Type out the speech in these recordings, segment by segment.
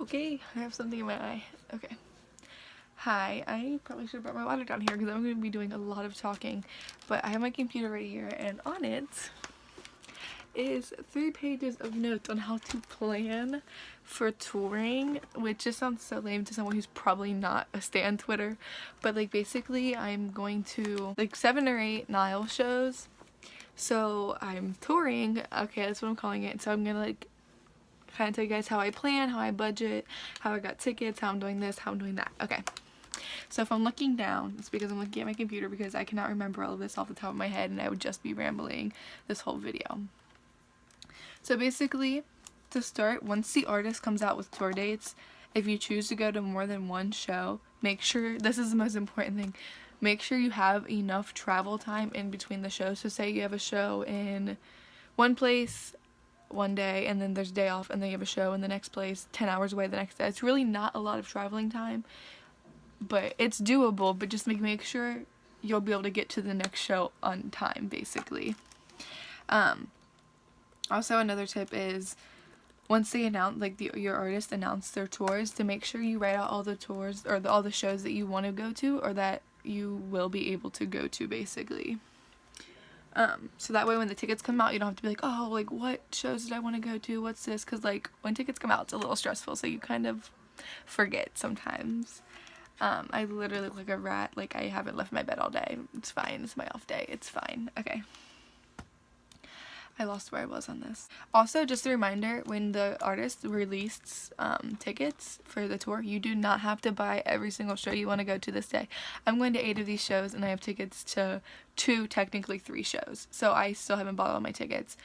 Okay, I have something in my eye. Okay. Hi, I probably should have brought my water down here because I'm going to be doing a lot of talking, but I have my computer right here, and on it is 3 pages of notes on how to plan for touring, which just sounds so lame to someone who's probably not a stan Twitter, but like basically I'm going to like 7 or 8 Nile shows, so I'm touring, okay, that's what I'm calling it, so I'm gonna like kind of tell you guys how I plan, how I budget, how I got tickets, how I'm doing this, how I'm doing that. Okay, so if I'm looking down, it's because I'm looking at my computer because I cannot remember all of this off the top of my head and I would just be rambling this whole video. So basically, to start, once the artist comes out with tour dates, if you choose to go to more than one show, make sure, this is the most important thing, make sure you have enough travel time in between the shows. So say you have a show in one place one day and then there's a day off and then you have a show in the next place 10 hours away the next day. It's really not a lot of traveling time, but it's doable, but just make sure you'll be able to get to the next show on time, basically. Also another tip is once they announce, like your artist announce their tours, to make sure you write out all the tours or all the shows that you want to go to or that you will be able to go to, basically. So that way when the tickets come out, you don't have to be like, oh, like what shows did I want to go to, what's this, because like when tickets come out it's a little stressful, so you kind of forget sometimes. I literally look like a rat, like I haven't left my bed all day. It's fine, it's my off day, it's fine. Okay, I lost where I was on this. Also, just a reminder, when the artist released tickets for the tour, you do not have to buy every single show you want to go to this day. I'm going to 8 of these shows and I have tickets to 2, technically 3 shows. So I still haven't bought all my tickets.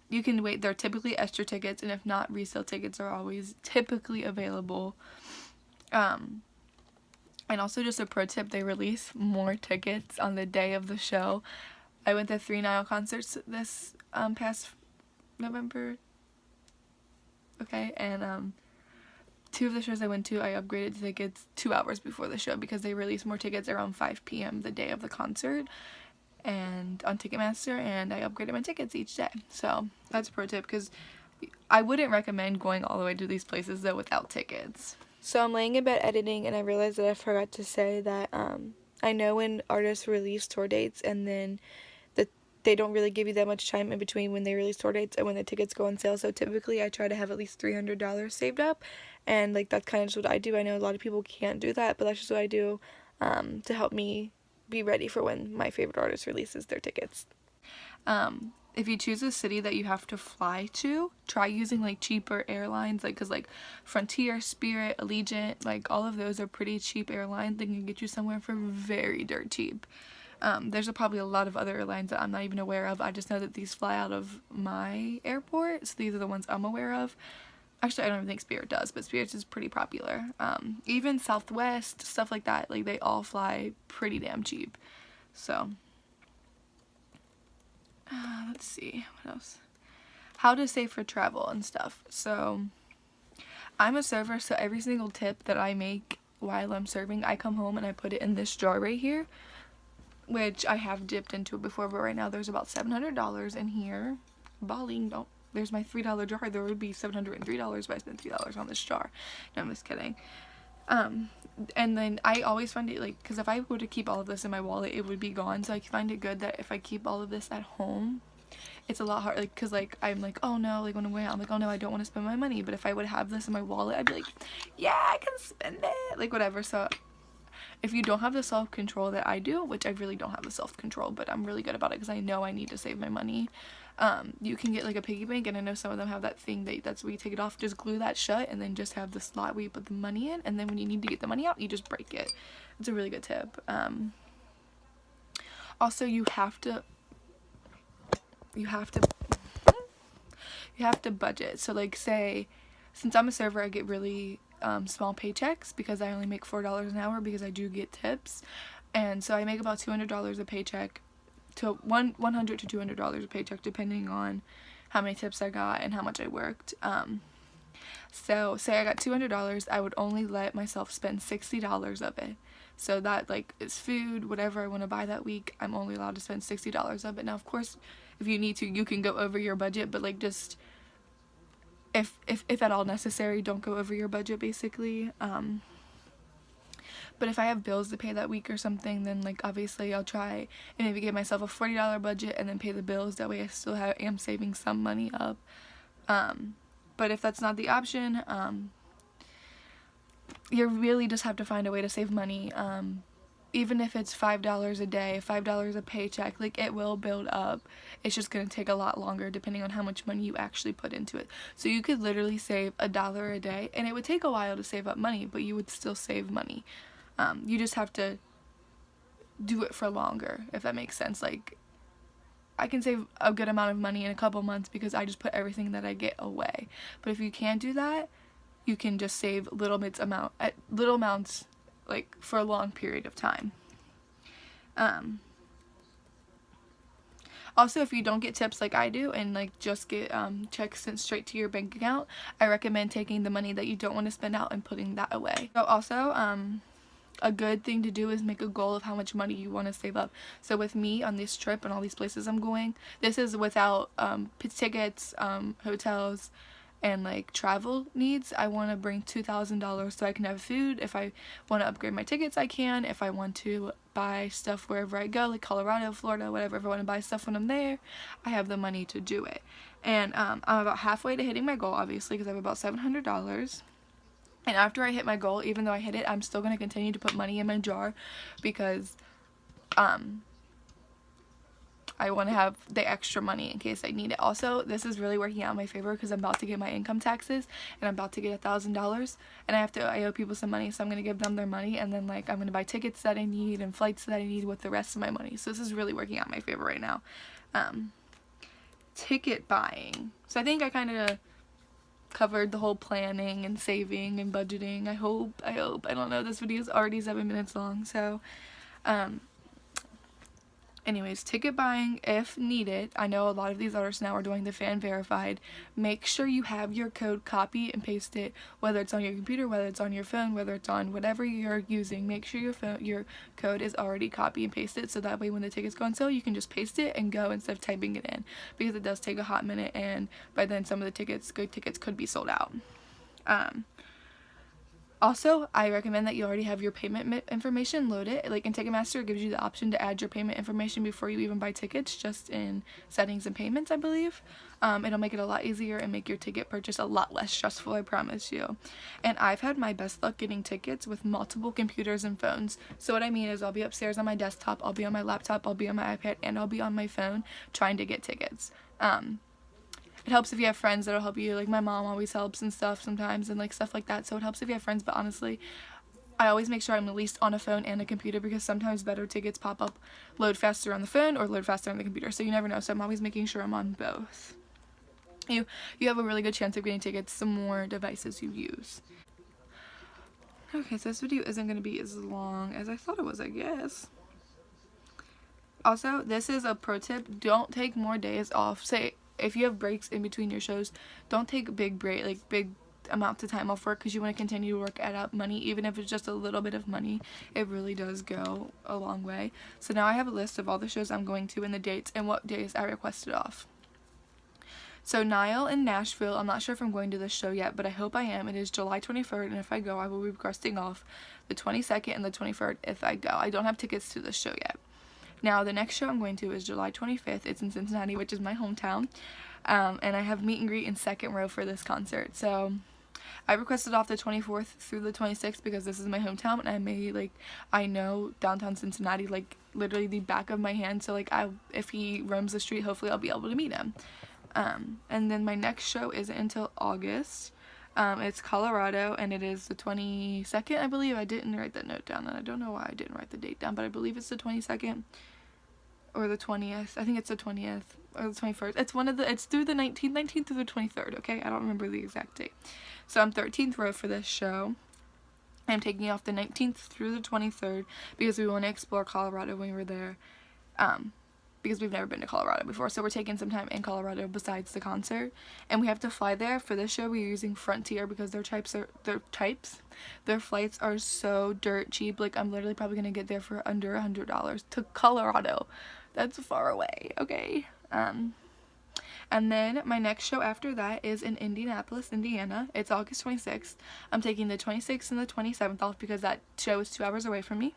You can wait. They're typically extra tickets, and if not, resale tickets are always typically available. And also just a pro tip, they release more tickets on the day of the show. I went to 3 Nile concerts this past November. Okay, and 2 of the shows I went to, I upgraded tickets 2 hours before the show because they released more tickets around 5 p.m. the day of the concert and on Ticketmaster, and I upgraded my tickets each day. So that's a pro tip, because I wouldn't recommend going all the way to these places though without tickets. So I'm laying in bed editing and I realized that I forgot to say that I know when artists release tour dates and then they don't really give you that much time in between when they release tour dates and when the tickets go on sale. So typically I try to have at least $300 saved up, and like that's kind of just what I do. I know a lot of people can't do that, but that's just what I do to help me be ready for when my favorite artist releases their tickets. If you choose a city that you have to fly to, try using like cheaper airlines, like because like Frontier, Spirit, Allegiant, like all of those are pretty cheap airlines. They can get you somewhere for very dirt cheap. There's probably a lot of other airlines that I'm not even aware of. I just know that these fly out of my airport, so these are the ones I'm aware of. Actually, I don't even think Spirit does, but Spirit is pretty popular. Even Southwest, stuff like that, like they all fly pretty damn cheap. So, let's see, what else? How to save for travel and stuff. So, I'm a server, so every single tip that I make while I'm serving, I come home and I put it in this jar right here, which I have dipped into it before, but right now there's about $700 in here. Balling, don't. There's my $3 jar. There would be $703 if I spent $3 on this jar. No, I'm just kidding. And then I always find it, like, because if I were to keep all of this in my wallet, it would be gone. So I find it good that if I keep all of this at home, it's a lot harder, like, because, like, I'm like, oh no, like, when I'm going out, I'm like, oh no, I don't want to spend my money. But if I would have this in my wallet, I'd be like, yeah, I can spend it, like, whatever. So if you don't have the self-control that I do, which I really don't have the self-control, but I'm really good about it because I know I need to save my money, you can get like a piggy bank, and I know some of them have that thing that's where you take it off, just glue that shut, and then just have the slot where you put the money in, and then when you need to get the money out, you just break it. It's a really good tip. Also, you have to budget. So like, say, since I'm a server, I get really small paychecks because I only make $4 an hour because I do get tips, and so I make about $200 a paycheck to $100 to $200 a paycheck depending on how many tips I got and how much I worked. So say I got $200, I would only let myself spend $60 of it. So that like is food, whatever I want to buy that week, I'm only allowed to spend $60 of it. Now of course, if you need to, you can go over your budget, but like just if at all necessary, don't go over your budget basically. But if I have bills to pay that week or something, then like obviously I'll try and maybe give myself a $40 budget and then pay the bills. That way I still am saving some money up. But if that's not the option, you really just have to find a way to save money. Even if it's $5 a day, $5 a paycheck, like it will build up. It's just going to take a lot longer depending on how much money you actually put into it. So you could literally save $1 a day, and it would take a while to save up money, but you would still save money. You just have to do it for longer, if that makes sense. Like, I can save a good amount of money in a couple months because I just put everything that I get away. But if you can't do that, you can just save little amounts like for a long period of time. Also, if you don't get tips like I do and like just get checks sent straight to your bank account, I recommend taking the money that you don't want to spend out and putting that away. So also, a good thing to do is make a goal of how much money you want to save up. So with me on this trip and all these places I'm going, this is without tickets, hotels, and like travel needs. I want to bring $2,000 so I can have food. If I want to upgrade my tickets, I can. If I want to buy stuff wherever I go, like Colorado, Florida, whatever, if I want to buy stuff when I'm there, I have the money to do it. And I'm about halfway to hitting my goal, obviously, because I have about $700. And after I hit my goal, even though I hit it, I'm still going to continue to put money in my jar because I want to have the extra money in case I need it. Also, this is really working out in my favor because I'm about to get my income taxes and I'm about to get $1,000, and I owe people some money, so I'm going to give them their money, and then like I'm going to buy tickets that I need and flights that I need with the rest of my money. So this is really working out in my favor right now. Ticket buying. So I think I kind of covered the whole planning and saving and budgeting. I hope. I don't know. This video is already 7 minutes long, so anyways, ticket buying if needed. I know a lot of these artists now are doing the fan verified. Make sure you have your code, copy and paste it, whether it's on your computer, whether it's on your phone, whether it's on whatever you're using. Make sure your code is already copy and pasted, so that way when the tickets go on sale, you can just paste it and go instead of typing it in, because it does take a hot minute, and by then some of the good tickets could be sold out. Also, I recommend that you already have your payment information loaded. Like in Ticketmaster, it gives you the option to add your payment information before you even buy tickets, just in settings and payments, I believe. It'll make it a lot easier and make your ticket purchase a lot less stressful, I promise you. And I've had my best luck getting tickets with multiple computers and phones. So what I mean is I'll be upstairs on my desktop, I'll be on my laptop, I'll be on my iPad, and I'll be on my phone trying to get tickets. It helps if you have friends that'll help you. Like my mom always helps and stuff sometimes, and like stuff like that. So it helps if you have friends, but honestly, I always make sure I'm at least on a phone and a computer, because sometimes better tickets pop up, load faster on the phone or load faster on the computer. So you never know. So I'm always making sure I'm on both. You have a really good chance of getting tickets the more devices you use. Okay, so this video isn't going to be as long as I thought it was, I guess. Also, this is a pro tip. Don't take more days off. Say, if you have breaks in between your shows, don't take big amounts of time off work, because you want to continue to work add up money. Even if it's just a little bit of money, it really does go a long way. So now I have a list of all the shows I'm going to and the dates and what days I requested off. So Niall in Nashville, I'm not sure if I'm going to this show yet, but I hope I am. It is July 23rd, and if I go, I will be requesting off the 22nd and the 23rd if I go. I don't have tickets to this show yet. Now, the next show I'm going to is July 25th. It's in Cincinnati, which is my hometown. And I have meet and greet in second row for this concert. So I requested off the 24th through the 26th because this is my hometown. And I know downtown Cincinnati, like, literally the back of my hand. So, like, if he roams the street, hopefully I'll be able to meet him. And then my next show isn't until August. It's Colorado, and it is the 22nd, I believe. I didn't write that note down, and I don't know why I didn't write the date down, but I believe it's the 22nd. Or the 20th. I think it's the 20th or the 21st. It's through the 19th through the 23rd, okay? I don't remember the exact date. So I'm 13th row for this show. I'm taking off the 19th through the 23rd because we want to explore Colorado when we're there. Because we've never been to Colorado before. So we're taking some time in Colorado besides the concert. And we have to fly there. For this show, we're using Frontier because their flights are so dirt cheap. Like, I'm literally probably going to get there for under $100 to Colorado. That's far away, okay? And And then my next show after that is in Indianapolis, Indiana. It's August 26th. I'm taking the 26th and the 27th off because that show is 2 hours away from me.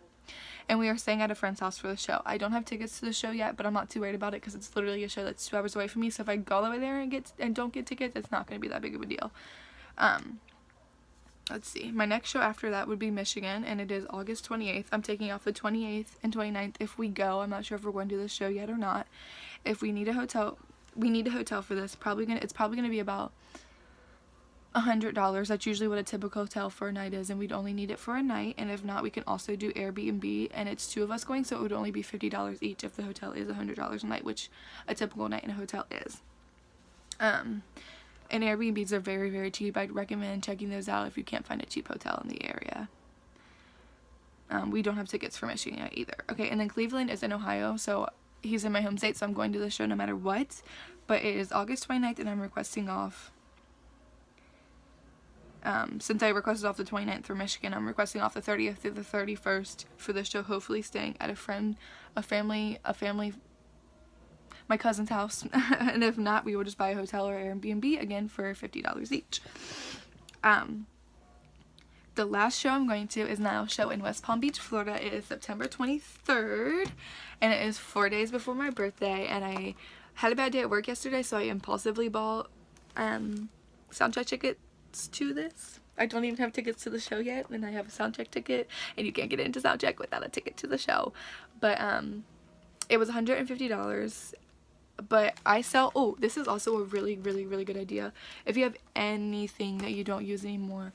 And we are staying at a friend's house for the show. I don't have tickets to the show yet, but I'm not too worried about it because it's literally a show that's 2 hours away from me. So if I go all the way there and don't get tickets, it's not going to be that big of a deal. Let's see. My next show after that would be Michigan, and it is August 28th. I'm taking off the 28th and 29th if we go. I'm not sure if we're going to do this show yet or not. If we need a hotel, we need a hotel for this. It's probably gonna be about $100. That's usually what a typical hotel for a night is, and we'd only need it for a night. And if not, we can also do Airbnb, and it's 2 of us going, so it would only be $50 each if the hotel is $100 a night, which a typical night in a hotel is. And Airbnbs are very, very cheap. I'd recommend checking those out if you can't find a cheap hotel in the area. We don't have tickets for Michigan yet either. Okay, and then Cleveland is in Ohio, so he's in my home state, so I'm going to the show no matter what. But it is August 29th, and I'm requesting off. Since I requested off the 29th for Michigan, I'm requesting off the 30th through the 31st for the show, hopefully staying at a family, my cousin's house. And if not, we will just buy a hotel or Airbnb, again, for $50 each. The last show I'm going to is Niall's show in West Palm Beach, Florida. It is September 23rd, and it is 4 days before my birthday, and I had a bad day at work yesterday, so I impulsively bought soundcheck tickets to this. I don't even have tickets to the show yet, and I have a soundcheck ticket, and you can't get into soundcheck without a ticket to the show. But it was $150. But I sell, oh, this is also a really, really, really good idea. If you have anything that you don't use anymore,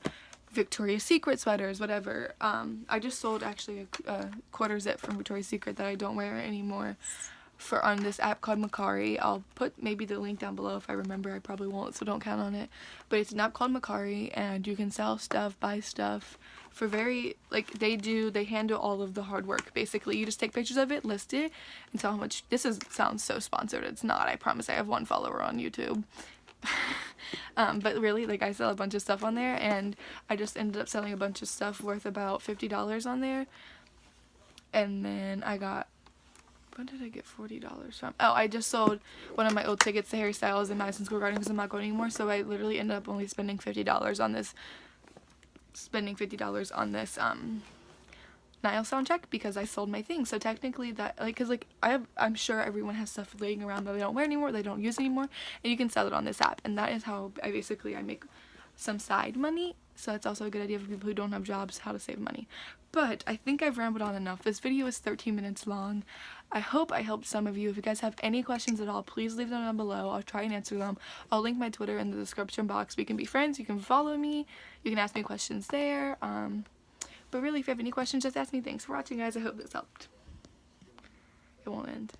Victoria's Secret sweaters, whatever. I just sold actually a quarter zip from Victoria's Secret that I don't wear anymore on this app called Mercari. I'll put maybe the link down below if I remember. I probably won't, so don't count on it. But it's an app called Mercari, and you can sell stuff, buy stuff for very, like, they handle all of the hard work. Basically, you just take pictures of it, list it, and tell how much. Sounds so sponsored. It's not. I promise. I have 1 follower on YouTube. But really, like, I sell a bunch of stuff on there, and I just ended up selling a bunch of stuff worth about $50 on there. And then I got, when did I get $40 from? Oh, I just sold one of my old tickets to Harry Styles in Madison Square Garden because I'm not going anymore, so I literally ended up only spending $50 on this Niall soundcheck because I sold my thing. So technically that, like, because, like, I'm sure everyone has stuff laying around that they don't wear anymore, they don't use anymore, and you can sell it on this app, and that is how I make some side money. So it's also a good idea for people who don't have jobs how to save money. But I think I've rambled on enough. This video is 13 minutes long. I hope I helped some of you. If you guys have any questions at all, please leave them down below. I'll try and answer them. I'll link my Twitter in the description box. We can be friends. You can follow me. You can ask me questions there. But really, if you have any questions, just ask me. Thanks for watching, guys. I hope this helped. It won't end.